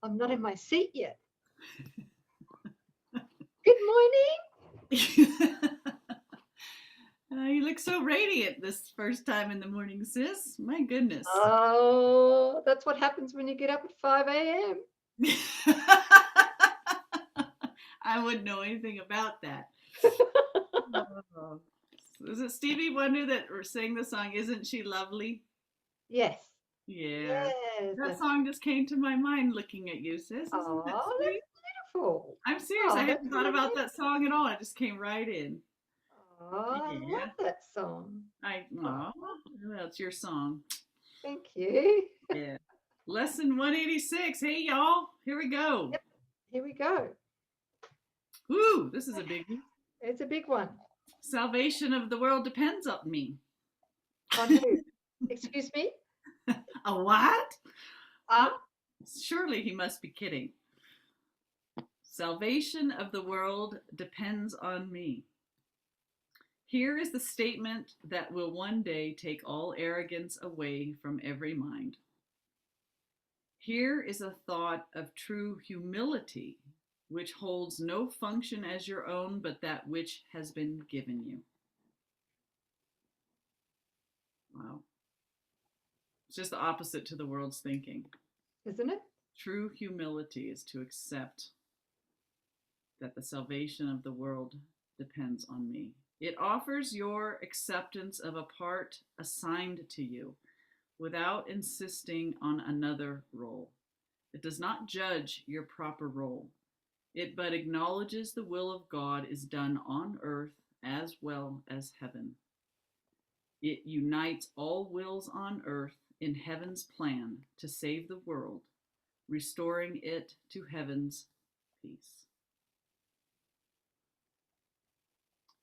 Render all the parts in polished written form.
I'm not in my seat yet. Good morning. You look so radiant this first time in the morning, sis. My goodness. Oh, that's what happens when you get up at 5 a.m. I wouldn't know anything about that. Oh. Is it Stevie Wonder that sang the song, Isn't She Lovely? Yes. Yeah. Yes. That song just came to my mind looking at you, sis. Isn't that Oh, sweet? that's beautiful. I'm serious. I Oh, hadn't that's thought really about that song at all. It just came right in. Oh, I Yeah. love that song. Oh, Well, it's your song. thank you. Yeah. Lesson 186. Hey, y'all. Here we go. Yep. Here we go. Woo, this is a biggie. It's a big one. Salvation of the world depends on me. On who? Excuse me? A what? Ah, Surely he must be kidding. Salvation of the world depends on me. Here is the statement that will one day take all arrogance away from every mind. Here is a thought of true humility, which holds no function as your own, but that which has been given you. Wow. It's just the opposite to the world's thinking. isn't it? True humility is to accept that the salvation of the world depends on me. It offers your acceptance of a part assigned to you without insisting on another role. It does not judge your proper role. It but acknowledges the will of God is done on earth as well as heaven. It unites all wills on earth in heaven's plan to save the world, restoring it to heaven's peace.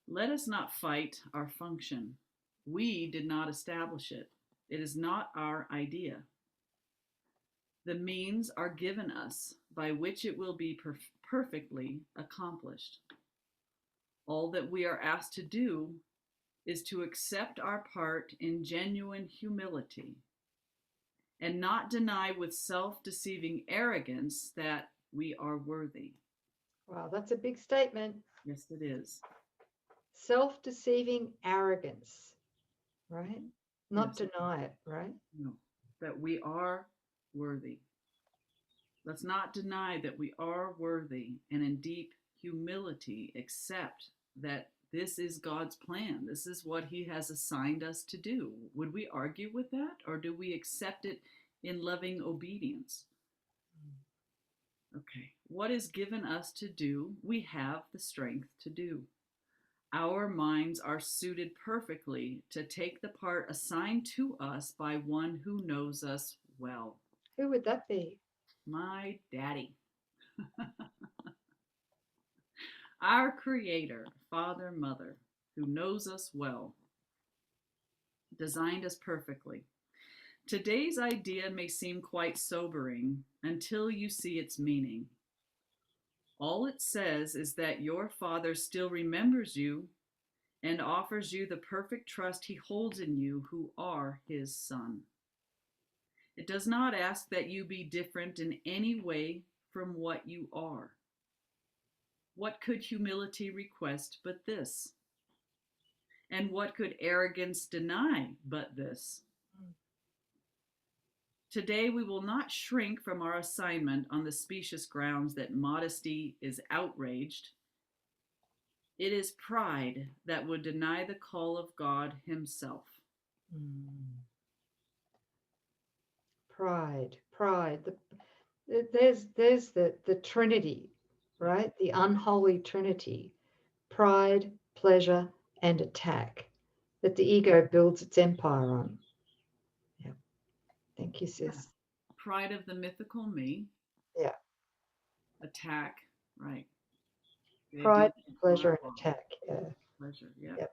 Let us not fight our function. We did not establish it. It is not our idea. The means are given us by which it will be perfectly accomplished. All that we are asked to do is to accept our part in genuine humility and not deny with self-deceiving arrogance that we are worthy. Wow, that's a big statement. Yes, it is. Self-deceiving arrogance, right? Not Yes, deny it, right? no, that we are worthy. Let's not deny that we are worthy and in deep humility accept that this is God's plan. This is what He has assigned us to do. Would we argue with that, or do we accept it in loving obedience? Okay, what is given us to do, we have the strength to do. Our minds are suited perfectly to take the part assigned to us by one who knows us well. Who would that be? My daddy. Our Creator, Father, Mother, who knows us well, designed us perfectly. Today's idea may seem quite sobering until you see its meaning. All it says is that your Father still remembers you and offers you the perfect trust He holds in you who are His Son. It does not ask that you be different in any way from what you are. What could humility request but this? And what could arrogance deny but this? Today we will not shrink from our assignment on the specious grounds that modesty is outraged. It is pride that would deny the call of God Himself. Pride, pride. There's the Trinity, right? The unholy Trinity. Pride, pleasure, and attack that the ego builds its empire on. Yeah. Thank you, sis. Pride of the mythical me. Yeah. Attack, right. Pride, pleasure, and attack. Yeah. Pleasure, yeah. Yep.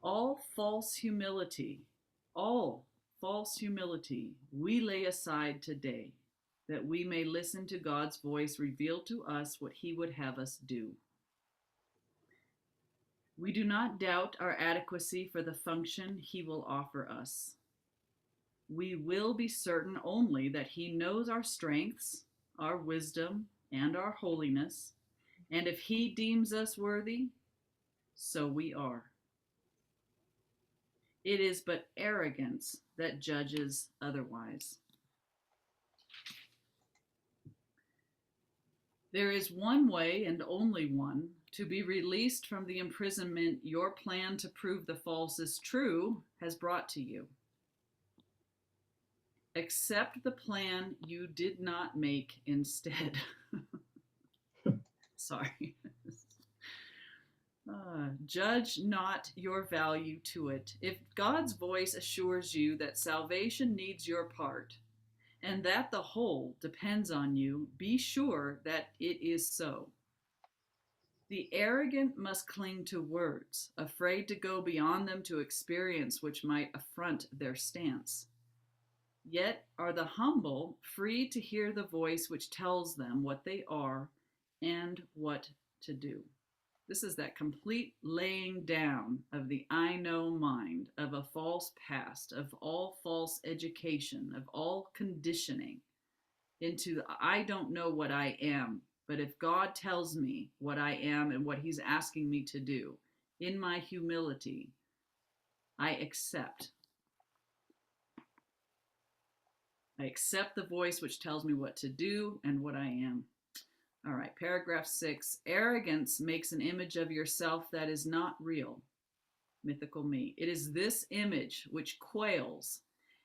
All false humility we lay aside today, that we may listen to God's voice reveal to us what He would have us do. We do not doubt our adequacy for the function He will offer us. we will be certain only that he knows our strengths, our wisdom, and our holiness, and if he deems us worthy, so we are. It is but arrogance that judges otherwise. There is one way, and only one, to be released from the imprisonment your plan to prove the false is true has brought to you. Accept the plan you did not make instead. Sorry. Judge not your value to it. If God's voice assures you that salvation needs your part, and that the whole depends on you, be sure that it is so. The arrogant must cling to words, afraid to go beyond them to experience which might affront their stance. Yet are the humble free to hear the voice which tells them what they are and what to do. This is that complete laying down of the I know mind, of a false past, of all false education, of all conditioning into the, I don't know what I am, but if God tells me what I am and what he's asking me to do, in my humility, I accept. I accept the voice which tells me what to do and what I am. All right, paragraph 6. Arrogance makes an image of yourself that is not real, mythical me. It is this image which quails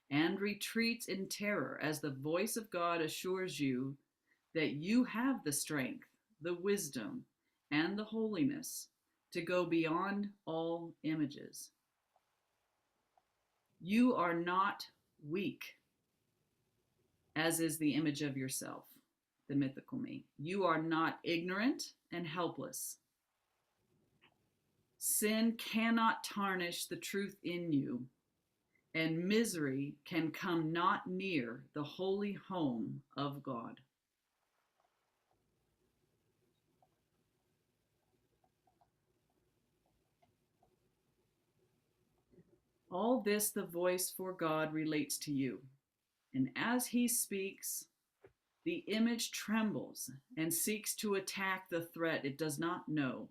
and retreats in terror as the voice of God assures you that you have the strength, the wisdom, and the holiness to go beyond all images. You are not weak, as is the image of yourself, the mythical me. You are not ignorant and helpless. Sin cannot tarnish the truth in you, and misery can come not near the holy home of God. All this the voice for God relates to you, and as he speaks, the image trembles and seeks to attack the threat it does not know,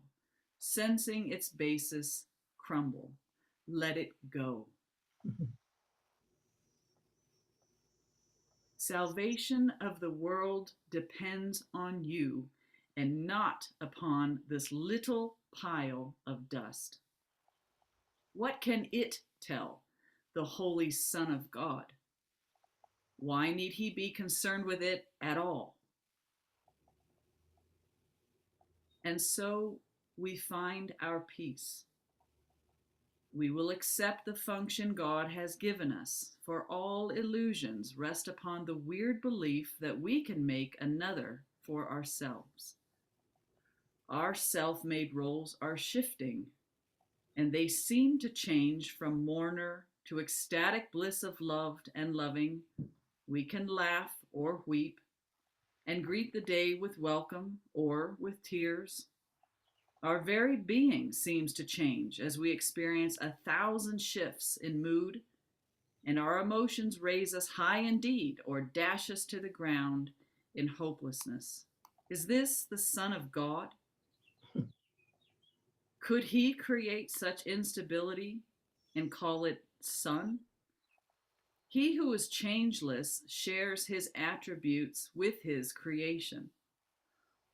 sensing its basis crumble. Let it go. Salvation of the world depends on you and not upon this little pile of dust. What can it tell the Holy Son of God? Why need he be concerned with it at all? And so we find our peace. We will accept the function God has given us, for all illusions rest upon the weird belief that we can make another for ourselves. Our self-made roles are shifting, and they seem to change from mourner to ecstatic bliss of loved and loving. We can laugh or weep and greet the day with welcome or with tears. Our very being seems to change as we experience 1,000 shifts in mood, and our emotions raise us high indeed or dash us to the ground in hopelessness. Is this the Son of God? Could he create such instability and call it Son? He who is changeless shares his attributes with his creation.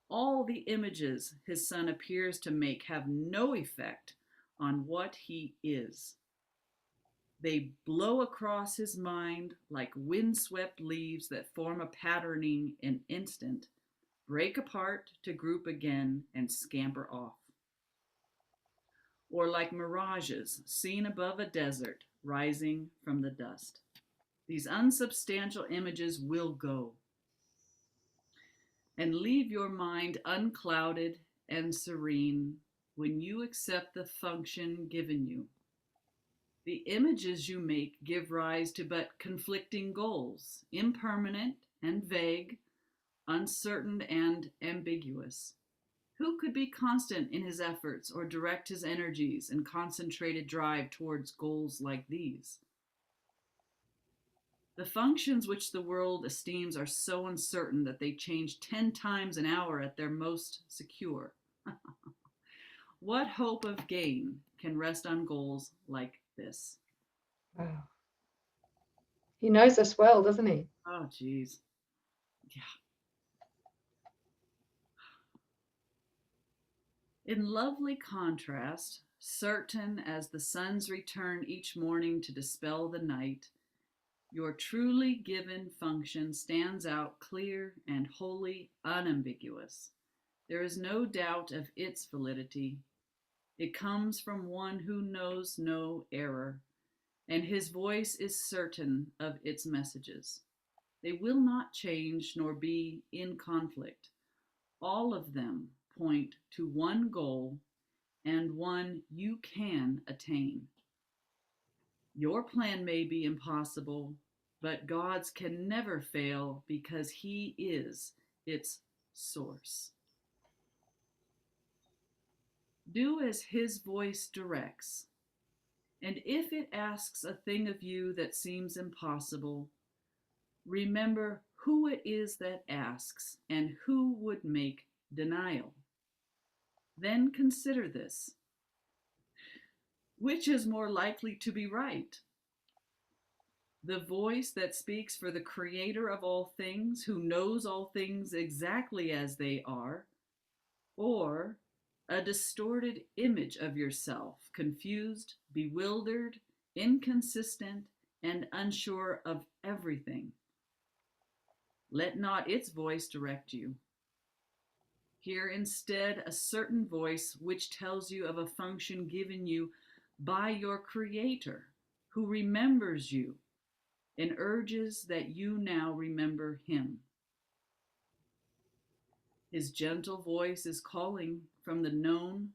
All the images his Son appears to make have no effect on what he is. They blow across his mind like windswept leaves that form a patterning in instant, break apart to group again and scamper off. Or like mirages seen above a desert rising from the dust. These unsubstantial images will go and leave your mind unclouded and serene when you accept the function given you. The images you make give rise to but conflicting goals, impermanent and vague, uncertain and ambiguous. Who could be constant in his efforts or direct his energies in concentrated drive towards goals like these? The functions which the world esteems are so uncertain that they change 10 times an hour at their most secure. What hope of gain can rest on goals like this? Wow. He knows us well, doesn't he? Oh, geez. Yeah. In lovely contrast, certain as the sun's return each morning to dispel the night, your truly given function stands out clear and wholly unambiguous. There is no doubt of its validity. It comes from one who knows no error, and his voice is certain of its messages. They will not change nor be in conflict. All of them point to one goal and one you can attain. Your plan may be impossible, but God's can never fail because He is its source. Do as His voice directs, and if it asks a thing of you that seems impossible, remember who it is that asks and who would make denial. Then consider this. Which is more likely to be right? The voice that speaks for the Creator of all things, who knows all things exactly as they are, or a distorted image of yourself, confused, bewildered, inconsistent, and unsure of everything? Let not its voice direct you. Hear instead a certain voice which tells you of a function given you by your Creator, who remembers you and urges that you now remember Him. His gentle voice is calling from the known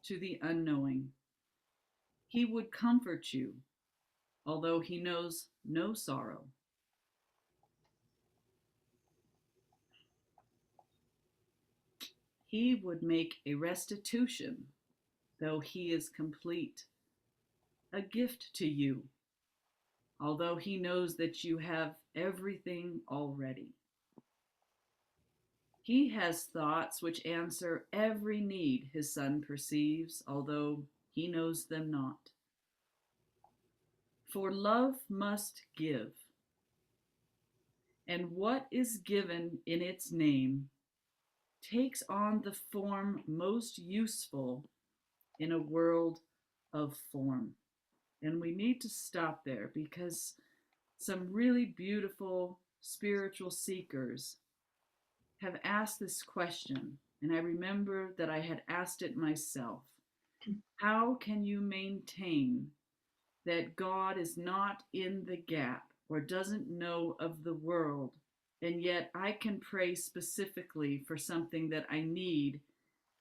to the unknowing. He would comfort you, although He knows no sorrow. He would make a restitution, though He is complete, a gift to you, although He knows that you have everything already. He has thoughts which answer every need His Son perceives, although He knows them not. For love must give, and what is given in its name takes on the form most useful in a world of form. And we need to stop there because some really beautiful spiritual seekers have asked this question, and I remember that I had asked it myself. How can you maintain that God is not in the gap or doesn't know of the world, and yet I can pray specifically for something that I need,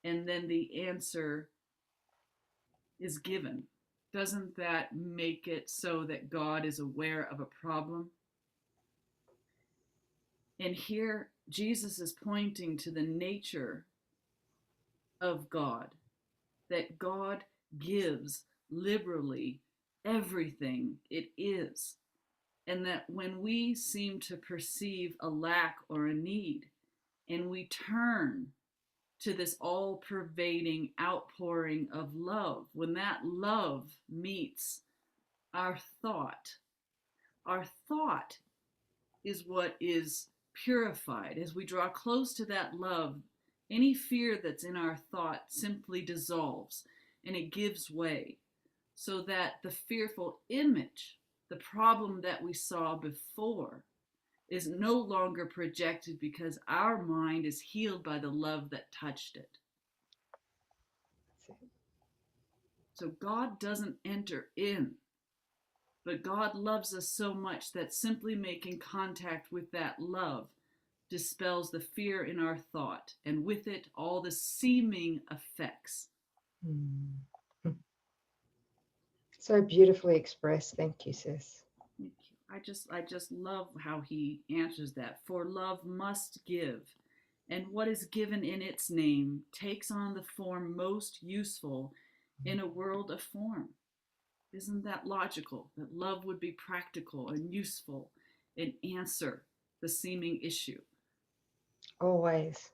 and then the answer is given? Doesn't that make it so that God is aware of a problem? And here Jesus is pointing to the nature of God, that God gives liberally everything it is, and that when we seem to perceive a lack or a need, and we turn to this all-pervading outpouring of love, when that love meets our thought is what is purified. As we draw close to that love, any fear that's in our thought simply dissolves and it gives way, so that the fearful image, the problem that we saw before, is no longer projected because our mind is healed by the love that touched it. So God doesn't enter in, but God loves us so much that simply making contact with that love dispels the fear in our thought, and with it all the seeming effects. So beautifully expressed. Thank you, sis. Thank you. I just love how he answers that. For love must give, and what is given in its name takes on the form most useful in a world of form. Isn't that logical? That love would be practical and useful and answer the seeming issue. Always.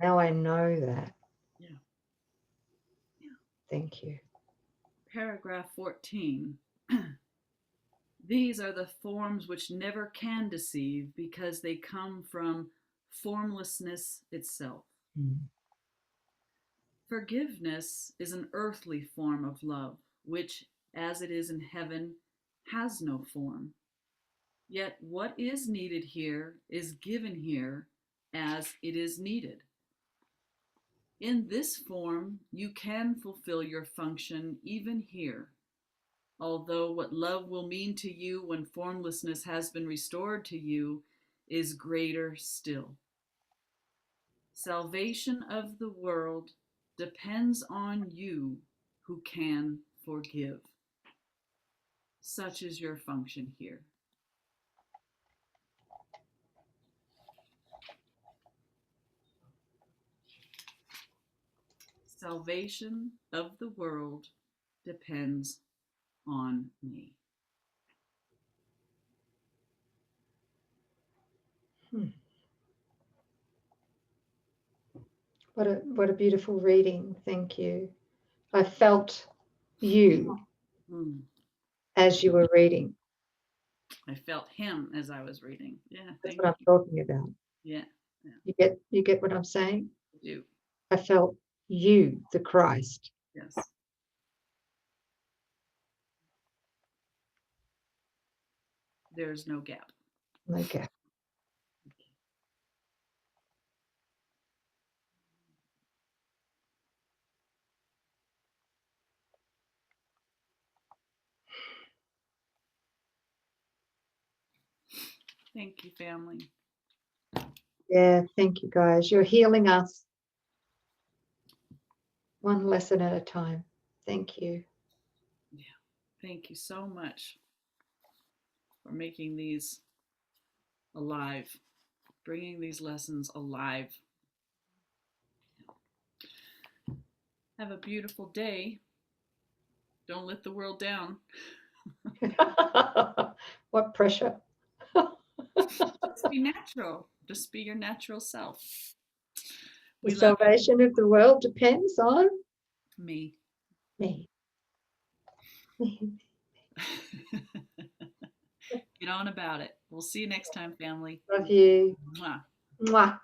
Now I know that. Yeah. Yeah. Thank you. Paragraph 14. These are the forms which never can deceive because they come from formlessness itself. Forgiveness is an earthly form of love, which, as it is in heaven, has no form. Yet what is needed here is given here as it is needed. In this form, you can fulfill your function even here, although what love will mean to you when formlessness has been restored to you is greater still. Salvation of the world depends on you who can forgive. Such is your function here. Salvation of the world depends on me. What a beautiful reading. Thank you. I felt you as you were reading. I felt him as I was reading. Yeah, That's thank what I'm talking about. you. Yeah, You get what I'm saying? I do. I felt you, the Christ. Yes. There's no gap. No gap. Thank you, family. Yeah, thank you, guys. You're healing us one lesson at a time. Thank you. Yeah, thank you so much for making these alive, bringing these lessons alive. Have a beautiful day. Don't let the world down. What pressure. Just be natural. Just be your natural self. The salvation of the world depends on me. Me. Get on about it. We'll see you next time, family. Love you. Mwah. Mwah.